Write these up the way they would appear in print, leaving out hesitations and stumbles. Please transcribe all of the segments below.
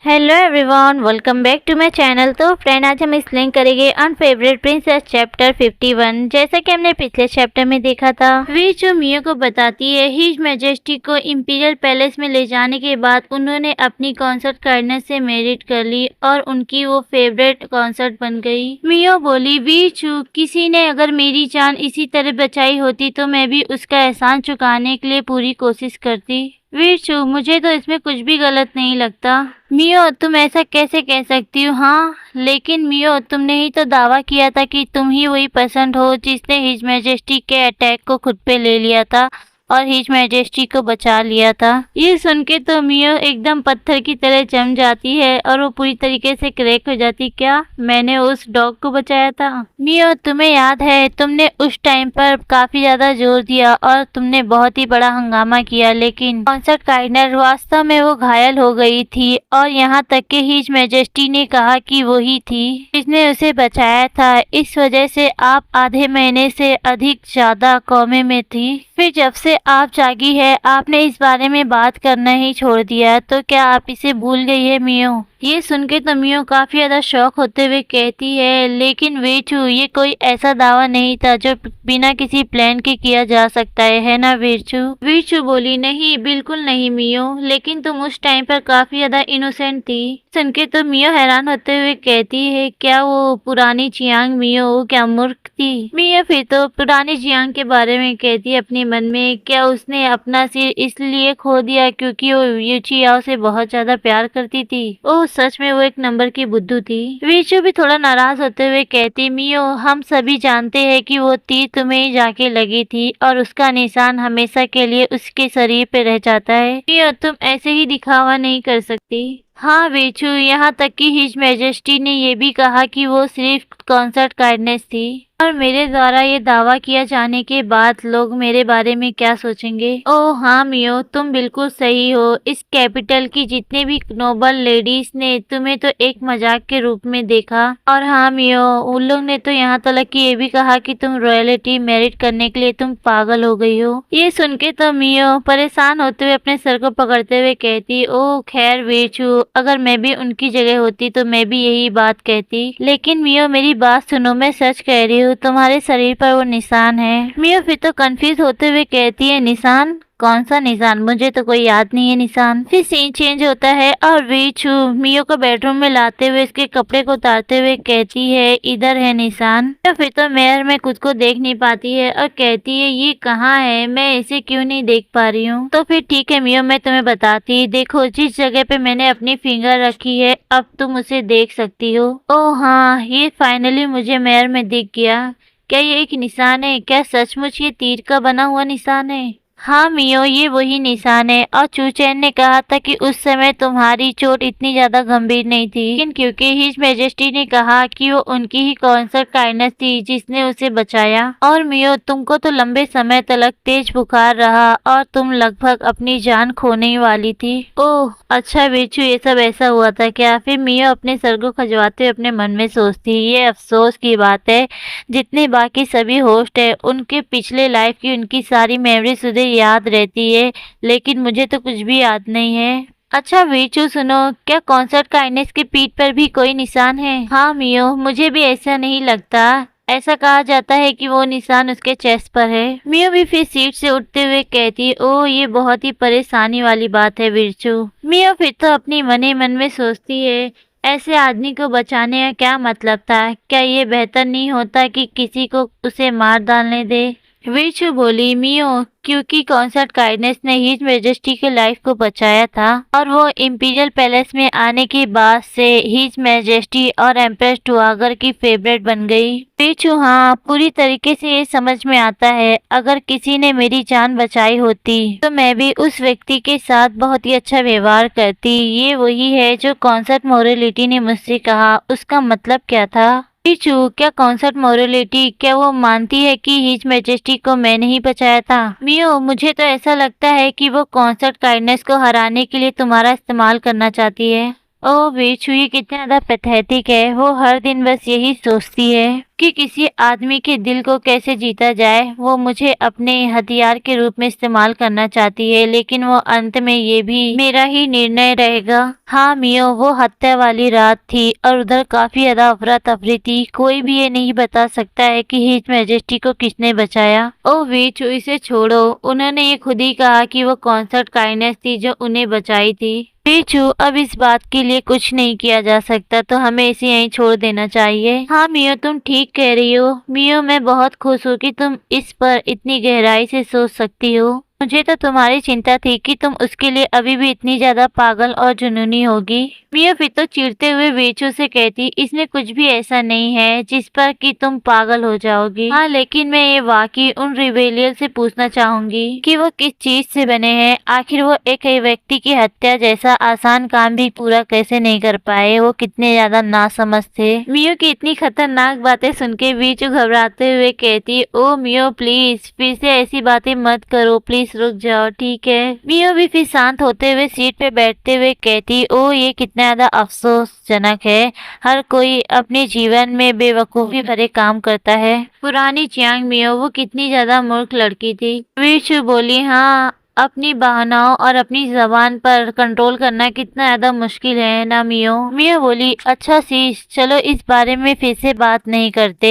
Hello everyone, welcome back to my channel. तो friend, आज हम एक्सप्लेन करेंगे अनफेवरेट प्रिंसेस चैप्टर 51। जैसा कि हमने पिछले चैप्टर में देखा था, वी जो मियो को बताती है हिज मैजेस्टी को इंपीरियल पैलेस में ले जाने के बाद उन्होंने अपनी कॉन्सर्ट कार्डनेस से मैरिड कर ली और उनकी वो फेवरेट कॉन्सर्ट बन गई। मियो बोली, वी चू, किसी ने अगर मेरी जान इसी तरह बचाई होती तो मैं भी उसका एहसान चुकाने के लिए पूरी कोशिश करती। वीरचू, मुझे तो इसमें कुछ भी गलत नहीं लगता। मियो, तुम ऐसा कैसे कह सकती हो? हाँ, लेकिन मियो, तुमने ही तो दावा किया था कि तुम ही वही पसंद हो जिसने हिज मैजेस्टी के अटैक को खुद पे ले लिया था और हिज मैजेस्टी को बचा लिया था। ये सुन के तो मियो एकदम पत्थर की तरह जम जाती है और वो पूरी तरीके से क्रैक हो जाती। क्या मैंने उस डॉग को बचाया था? मियो, तुम्हें याद है तुमने उस टाइम पर काफी ज्यादा जोर दिया और तुमने बहुत ही बड़ा हंगामा किया, लेकिन कॉन्सर्ट काइनर वास्तव में वो घायल हो गई थी और यहाँ तक कि हिज मैजेस्टी ने कहा कि वही थी जिसने उसे बचाया था। इस वजह से आप आधे महीने से अधिक ज्यादा कोमे में थी। फिर जब से आप जागी है आपने इस बारे में बात करना ही छोड़ दिया। तो क्या आप इसे भूल गई है मियो? ये सुन के तो मियो काफी ज्यादा शौक होते हुए कहती है, लेकिन वीरचू, ये कोई ऐसा दावा नहीं था जो बिना किसी प्लान के किया जा सकता है ना वीरचू? वीरचू बोली, नहीं, बिल्कुल नहीं मियो, लेकिन तुम उस टाइम पर काफी ज्यादा इनोसेंट थी। सुन के तो मियो हैरान होते हुए कहती है, क्या वो पुरानी जियांग मियो क्या मूर्ख थी? मियो फिर तो पुरानी जियांग के बारे में कहती है अपने मन में, क्या उसने अपना सिर इसलिए खो दिया क्योंकि वो यूचियाओ से बहुत ज्यादा प्यार करती थी? ओह, सच में वो एक नंबर की बुद्धू थी। वीचू भी थोड़ा नाराज होते हुए कहती, मियो, हम सभी जानते हैं कि वो तीर तुम्हें ही जाके लगी थी और उसका निशान हमेशा के लिए उसके शरीर पे रह जाता है। मियो, तुम ऐसे ही दिखावा नहीं कर सकती। हाँ वीचू, यहाँ तक कि हिज मैजेस्टी ने ये भी कहा कि वो सिर्फ कॉन्सर्ट काइंडनेस थी और मेरे द्वारा ये दावा किया जाने के बाद लोग मेरे बारे में क्या सोचेंगे? ओह हाँ मियो, तुम बिल्कुल सही हो। इस कैपिटल की जितने भी नोबल लेडीज ने तुम्हें तो एक मजाक के रूप में देखा, और हाँ मियो, उन लोग ने तो यहाँ तक कि ये भी कहा कि तुम रॉयल्टी मैरिट करने के लिए तुम पागल हो गई हो। ये सुन के तो मियो परेशान होते हुए अपने सर को पकड़ते हुए कहती, ओह खैर वीचू, अगर मैं भी उनकी जगह होती तो मैं भी यही बात कहती। लेकिन मियो, मेरी बात सुनो, मैं सच कह रही हूँ, तुम्हारे शरीर पर वो निशान है। मियो फिर तो कंफ्यूज होते हुए कहती है, निशान? कौन सा निशान? मुझे तो कोई याद नहीं है निशान। फिर सीन चेंज होता है और वीचू मियो को बेडरूम में लाते हुए इसके कपड़े को उतारते हुए कहती है, इधर है निशान। तो फिर तो मेयर में खुद को देख नहीं पाती है और कहती है, ये कहाँ है? मैं इसे क्यों नहीं देख पा रही हूँ? तो फिर ठीक है मियो, मैं तुम्हें बताती। देखो, जिस जगह पे मैंने अपनी फिंगर रखी है अब तुम उसे देख सकती हो। ओह हाँ, ये फाइनली मुझे मेयर में दिख गया। क्या ये एक निशान है? क्या सचमुच ये तीर का बना हुआ निशान है? हाँ मियो, ये वही निशान है। और चूचैन ने कहा था कि उस समय तुम्हारी चोट इतनी ज्यादा गंभीर नहीं थी, लेकिन क्योंकि हिज मैजेस्टी ने कहा कि वो उनकी ही कॉन्सर्ट काइंडनेस थी जिसने उसे बचाया। और मियो, तुमको तो लंबे समय तक तेज बुखार रहा और तुम लगभग अपनी जान खोने वाली थी। ओह अच्छा बेचू, ये सब ऐसा हुआ था क्या? फिर मियो अपने सर को खजवाते हुए अपने मन में सोचती, ये अफसोस की बात है जितने बाकी सभी होस्ट है उनके पिछले लाइफ की उनकी सारी मेमोरी सुधे याद रहती है, लेकिन मुझे तो कुछ भी याद नहीं है। अच्छा वीचू सुनो, क्या कॉन्सर्ट काइंडनेस की पीठ पर भी कोई निशान है? हाँ मियो, मुझे भी ऐसा नहीं लगता। ऐसा कहा जाता है कि वो निशान उसके चेस्ट पर है। मियो भी फिर सीट से उठते हुए कहती, ओह ये बहुत ही परेशानी वाली बात है वीचू। मियो फिर तो अपनी मन ही मन में सोचती है, ऐसे आदमी को बचाने का क्या मतलब था? क्या ये बेहतर नहीं होता कि किसी को उसे मार डालने दे? वीचू बोली, मियो, क्योंकि कॉन्सर्ट काइंडनेस ने हिज मैजेस्टी के लाइफ को बचाया था और वो इंपीरियल पैलेस में आने के बाद से हिज मैजेस्टी और एम्प्रेस टुआगर की फेवरेट बन गई। वीचू, हाँ, पूरी तरीके से ये समझ में आता है। अगर किसी ने मेरी जान बचाई होती तो मैं भी उस व्यक्ति के साथ बहुत ही अच्छा व्यवहार करती। ये वही है जो कॉन्सर्ट मोरालिटी ने मुझसे कहा। उसका मतलब क्या था? वीचू, क्या कॉन्सर्ट मोरालिटी, क्या वो मानती है कि हिज मैजेस्टी को मैंने ही बचाया था? मियो, मुझे तो ऐसा लगता है कि वो कॉन्सर्ट काइंडनेस को हराने के लिए तुम्हारा इस्तेमाल करना चाहती है। ओह वीचू, ये कितना ज्यादा पैथेटिक है। वो हर दिन बस यही सोचती है। कि किसी आदमी के दिल को कैसे जीता जाए। वो मुझे अपने हथियार के रूप में इस्तेमाल करना चाहती है, लेकिन वो अंत में ये भी मेरा ही निर्णय रहेगा। हाँ मियो, वो हत्या वाली रात थी और उधर काफी ज्यादा अफरा तफरी थी। कोई भी ये नहीं बता सकता है कि हिज मैजेस्टी को किसने बचाया। ओ वीचू, इसे छोड़ो। उन्होंने ये खुद ही कहा कि वो कॉन्सर्ट काइंडनेस थी जो उन्हें बचाई थी। वीचू, अब इस बात के लिए कुछ नहीं किया जा सकता, तो हमें इसे यहीं छोड़ देना चाहिए। हाँ मियो, तुम ठीक कह रही हो। मियो, मैं बहुत खुश हूँ कि तुम इस पर इतनी गहराई से सोच सकती हो। मुझे तो तुम्हारी चिंता थी कि तुम उसके लिए अभी भी इतनी ज्यादा पागल और जुनूनी होगी। मियो फिर तो चिढ़ते हुए वीचू से कहती, इसमें कुछ भी ऐसा नहीं है जिस पर कि तुम पागल हो जाओगी। हाँ, लेकिन मैं ये वाकई उन रिबेलियन से पूछना चाहूंगी कि वो किस चीज से बने हैं। आखिर वो एक व्यक्ति की हत्या जैसा आसान काम भी पूरा कैसे नहीं कर पाए। वो कितने ज्यादा नासमझ थे। मियो की इतनी खतरनाक बातें सुन के वीचू घबराते हुए कहती, ओ मियो प्लीज फिर से ऐसी बातें मत करो, प्लीज रुक जाओ, ठीक है। मियो भी फिर शांत होते हुए सीट पे बैठते हुए कहती, ओ ये कितना ज्यादा अफसोसजनक है। हर कोई अपने जीवन में बेवकूफी भरे काम करता है। पुरानी चियांग मियो, वो कितनी ज्यादा मूर्ख लड़की थी। वीचू बोली, हाँ, अपनी भावनाओं और अपनी जबान पर कंट्रोल करना कितना ज्यादा मुश्किल है ना मियो। मियो बोली, अच्छा शीश, चलो इस बारे में फिर से बात नहीं करते,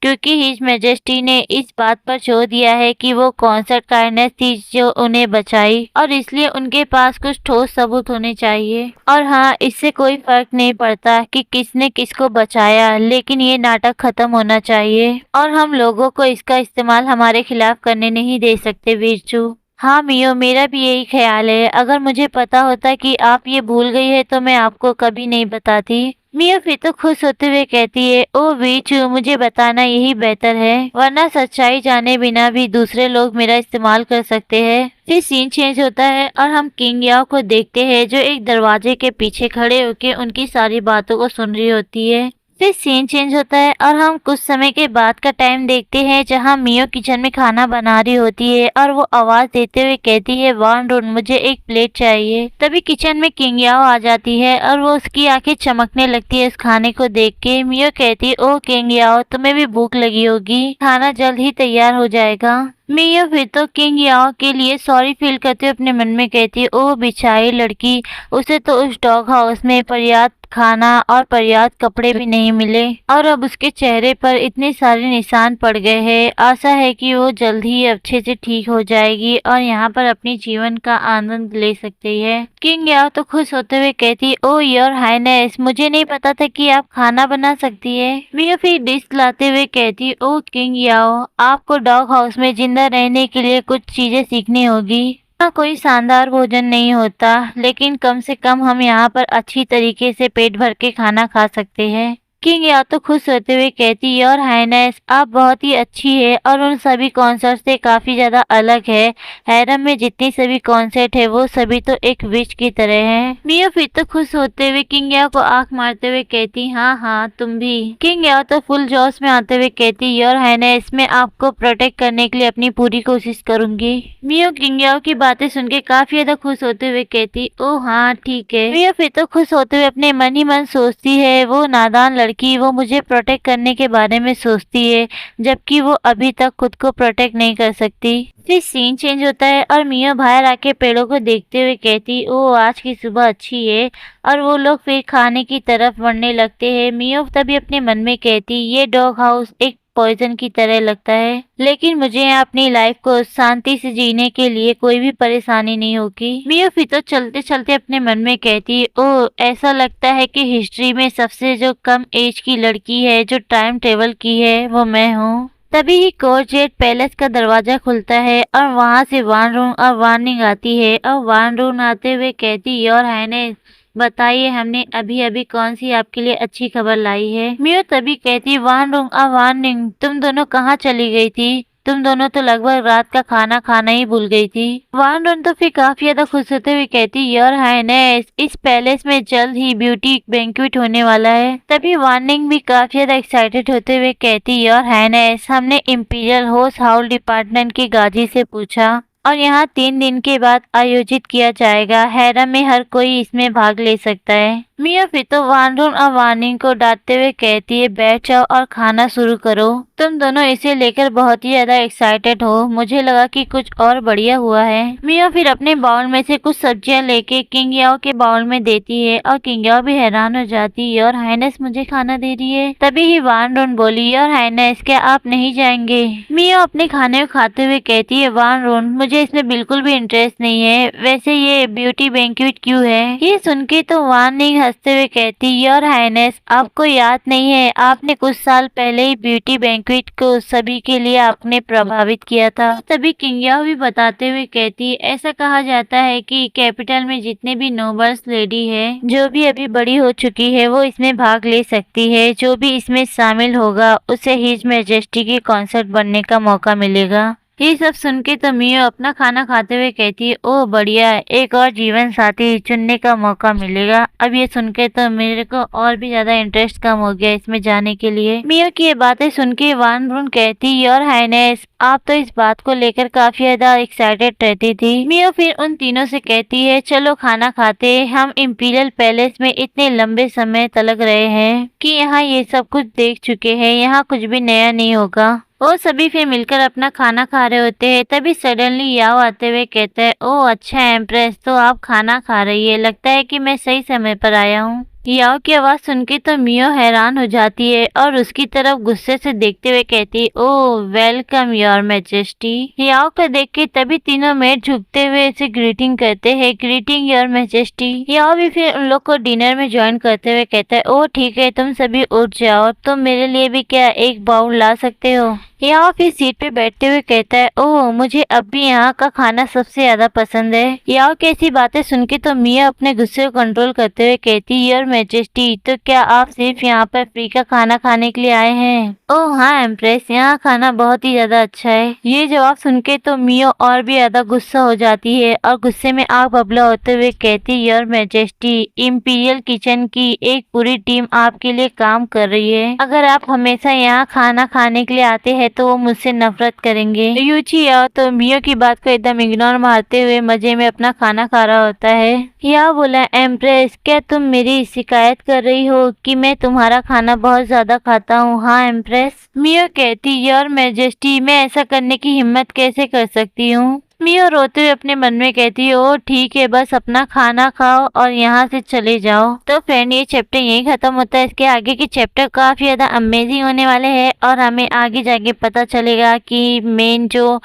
क्योंकि हिज मैजेस्टी ने इस बात पर जोर दिया है कि वो कॉन्सर्ट काइंडनेस थी जो उन्हें बचाई, और इसलिए उनके पास कुछ ठोस सबूत होने चाहिए। और हाँ, इससे कोई फर्क नहीं पड़ता कि किसने किसको बचाया, लेकिन ये नाटक खत्म होना चाहिए और हम लोगों को इसका इस्तेमाल हमारे खिलाफ करने नहीं दे सकते वीचू। हाँ मियो, मेरा भी यही ख्याल है। अगर मुझे पता होता कि आप ये भूल गई है तो मैं आपको कभी नहीं बताती। मियो फिर तो खुश होते हुए कहती है, ओ वीचू, मुझे बताना यही बेहतर है, वरना सच्चाई जाने बिना भी दूसरे लोग मेरा इस्तेमाल कर सकते हैं। फिर सीन चेंज होता है और हम किंग याओ को देखते हैं, जो एक दरवाजे के पीछे खड़े होकर उनकी सारी बातों को सुन रही होती है। फिर सीन चेंज होता है और हम कुछ समय के बाद का टाइम देखते हैं, जहां मियो किचन में खाना बना रही होती है और वो आवाज देते हुए कहती है, वान रोन, मुझे एक प्लेट चाहिए। तभी किचन में किंग याओ आ जाती है और वो उसकी आंखें चमकने लगती है इस खाने को देख के। मियो कहती है, ओ किंग याओ, तुम्हें भी भूख लगी होगी, खाना जल्द ही तैयार हो जाएगा। मियो फिर तो किंग याओ के लिए सॉरी फील करते हुए अपने मन में कहती है, ओ बेचारी लड़की, उसे तो उस डॉग हाउस में पर्याप्त खाना और पर्याप्त कपड़े भी नहीं मिले और अब उसके चेहरे पर इतने सारे निशान पड़ गए हैं। आशा है कि वो जल्द ही अच्छे से ठीक हो जाएगी और यहाँ पर अपने जीवन का आनंद ले सकती है। किंग याओ तो खुश होते हुए कहती, ओ योर हाइनेस, मुझे नहीं पता था कि आप खाना बना सकती है। मियो फिर डिश लाते हुए कहती, ओ किंग याओ, आपको डॉग हाउस में जिंदा रहने के लिए कुछ चीजें सीखनी होगी। यहाँ कोई शानदार भोजन नहीं होता, लेकिन कम से कम हम यहाँ पर अच्छी तरीके से पेट भर के खाना खा सकते हैं। किंग या तो खुश होते हुए कहती, योर हाइनेस, आप बहुत ही अच्छी है और उन सभी कॉन्सर्ट से काफी ज्यादा अलग है। हैरम में जितनी सभी कॉन्सर्ट है वो सभी तो एक विच की तरह है। मियो फिर तो खुश होते हुए किंग या को आंख मारते हुए कहती, हाँ हाँ, तुम भी। किंग या तो फुल जोश में आते हुए कहती, योर हाइनेस, मैं आपको प्रोटेक्ट करने के लिए अपनी पूरी कोशिश करूंगी। मियो किंग याओ की बातें सुन के काफी ज्यादा खुश होते हुए कहती, ओ हाँ ठीक है। मियो फिर तो खुश होते हुए अपने मन ही मन सोचती है, वो नादान लड़की, वो मुझे प्रोटेक्ट करने के बारे में सोचती है, जबकि वो अभी तक खुद को प्रोटेक्ट नहीं कर सकती। फिर सीन चेंज होता है और मियो बाहर आके पेड़ों को देखते हुए कहती, ओ आज की सुबह अच्छी है, और वो लोग फिर खाने की तरफ बढ़ने लगते हैं। मियो तभी अपने मन में कहती, ये डॉग हाउस एक पॉइजन की तरह लगता है, लेकिन मुझे यहाँ अपनी लाइफ को शांति से जीने के लिए कोई भी परेशानी नहीं होगी। मियो फिर तो चलते चलते अपने मन में कहती, ओ ऐसा लगता है कि हिस्ट्री में सबसे जो कम एज की लड़की है जो टाइम ट्रेवल की है वो मैं हूँ। तभी ही कोरजेट पैलेस का दरवाजा खुलता है और वहाँ से वान रून और वार्निंग आती है और वान रून आते हुए कहती, योर हाइनेस, बताइए हमने अभी अभी कौन सी आपके लिए अच्छी खबर लाई है। मियो तभी कहती, वान रूंग और वार्निंग, तुम दोनों कहाँ चली गई थी? तुम दोनों तो लगभग रात का खाना खाना ही भूल गई थी। वान रूंग तो फिर काफी ज्यादा खुश होते हुए कहती, योर हाइनेस, इस पैलेस में जल्द ही ब्यूटी बैंक्वेट होने वाला है। तभी वार्निंग भी काफी ज्यादा एक्साइटेड होते हुए कहती, योर हाइनेस, हमने इंपीरियल होस्ट हाउस डिपार्टमेंट के गाजी से पूछा और यहाँ 3 दिन के बाद आयोजित किया जाएगा। हैरम में हर कोई इसमें भाग ले सकता है। मिया फिर तो वानरून और वार्निंग को डांटते हुए कहती है बैठ जाओ और खाना शुरू करो। तुम दोनों इसे लेकर बहुत ही ज्यादा एक्साइटेड हो, मुझे लगा कि कुछ और बढ़िया हुआ है। मिया फिर अपने बाउल में से कुछ सब्जियां लेके किंग याओ के बाउल में देती है और किंग याओ भी हैरान हो जाती है। और हाइनेस मुझे खाना दे रही है। तभी ही वानरून बोली और हाइनेस क्या आप नहीं जाएंगे? मिया अपने खाने को खाते हुए कहती है वानरून मुझे इसमें बिल्कुल भी इंटरेस्ट नहीं है, वैसे ये ब्यूटी बैंक्वेट क्यों है? ये सुन के तो वार्निंग हंसते हुए कहती योर हाइनेस आपको याद नहीं है, आपने कुछ साल पहले ही ब्यूटी बैंक्वेट को सभी के लिए आपने प्रभावित किया था। तभी किंग याओ भी बताते हुए कहती ऐसा कहा जाता है कि कैपिटल में जितने भी नोबल्स लेडी है जो भी अभी बड़ी हो चुकी है वो इसमें भाग ले सकती है। जो भी इसमें शामिल होगा उसे हिज मैजेस्टी के कॉन्सर्ट बनने का मौका मिलेगा। ये सब सुन के तो मियो अपना खाना खाते हुए कहती है ओह बढ़िया, एक और जीवन साथी चुनने का मौका मिलेगा। अब ये सुन के तो मेरे को और भी ज्यादा इंटरेस्ट कम हो गया इसमें जाने के लिए। मियो की ये बातें सुन के वानरून कहती योर हाइनेस आप तो इस बात को लेकर काफी ज्यादा एक्साइटेड रहती थी। मियो फिर उन तीनों से कहती है चलो खाना खाते, हम इम्पीरियल पैलेस में इतने लंबे समय तलक रहे हैं कि यहाँ ये सब कुछ देख चुके हैं, यहाँ कुछ भी नया नहीं होगा। वो सभी फिर मिलकर अपना खाना खा रहे होते हैं। तभी सडनली याओ आते हुए कहता है ओह अच्छा एम्प्रेस तो आप खाना खा रही है, लगता है कि मैं सही समय पर आया हूँ। याओ की आवाज सुन के तो मियो हैरान हो जाती है और उसकी तरफ गुस्से से देखते हुए कहती है ओह वेलकम योर मैजेस्टी। याओ को देख के तभी तीनों मेड झुकते हुए इसे ग्रीटिंग करते हैं ग्रीटिंग योर मैजेस्टी। याओ भी फिर उन लोग को डिनर में ज्वाइन करते हुए कहता है ओह ठीक है तुम सभी उठ जाओ, तुम मेरे लिए भी क्या एक बाउल ला सकते हो? याओ फिर सीट पे बैठते हुए कहता है ओह मुझे अब भी यहाँ का खाना सबसे ज्यादा पसंद है। याओ की ऐसी बातें सुन के तो मिया अपने गुस्से को कंट्रोल करते हुए कहती योर मैजेस्टी तो क्या आप सिर्फ यहाँ पर फ्री का खाना खाने के लिए आए हैं? ओह हाँ एम्प्रेस यहाँ खाना बहुत ही ज्यादा अच्छा है। ये जवाब सुन के तो मियो और भी ज्यादा गुस्सा हो जाती है और गुस्से में आग बबला होते हुए कहती योर मैजेस्टी इम्पीरियल किचन की एक पूरी टीम आपके लिए काम कर रही है, अगर आप हमेशा यहाँ खाना खाने के लिए आते हैं तो वो मुझसे नफरत करेंगे। यूची याओ तो मियो की बात को एकदम इग्नोर मारते हुए मजे में अपना खाना खा रहा होता है। याओ बोला एम्प्रेस क्या तुम मेरी शिकायत कर रही हो कि मैं तुम्हारा खाना बहुत ज्यादा खाता हूँ? हाँ एम्प्रेस। मियो कहती योर मैजेस्टी मैं ऐसा करने की हिम्मत कैसे कर सकती हूँ? मियो रोते हुए अपने मन में कहती है ओ ठीक है बस अपना खाना खाओ और यहाँ से चले जाओ। तो फ्रेंड ये चैप्टर यही खत्म होता है। इसके आगे के चैप्टर काफी ज्यादा अमेजिंग होने वाले हैं और हमें आगे जाके पता चलेगा कि मेन जो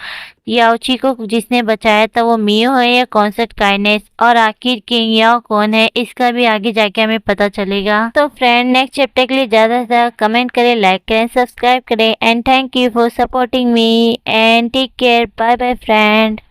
याओची को जिसने बचाया था वो मियो है या कॉन्सेप्ट काइनेस, और आखिर किंग याओ कौन है इसका भी आगे जाके हमें पता चलेगा। तो फ्रेंड नेक्स्ट चैप्टर के लिए ज्यादा से ज्यादा कमेंट करें, लाइक करें, सब्सक्राइब करें and thank you for supporting me and take care. Bye bye friend.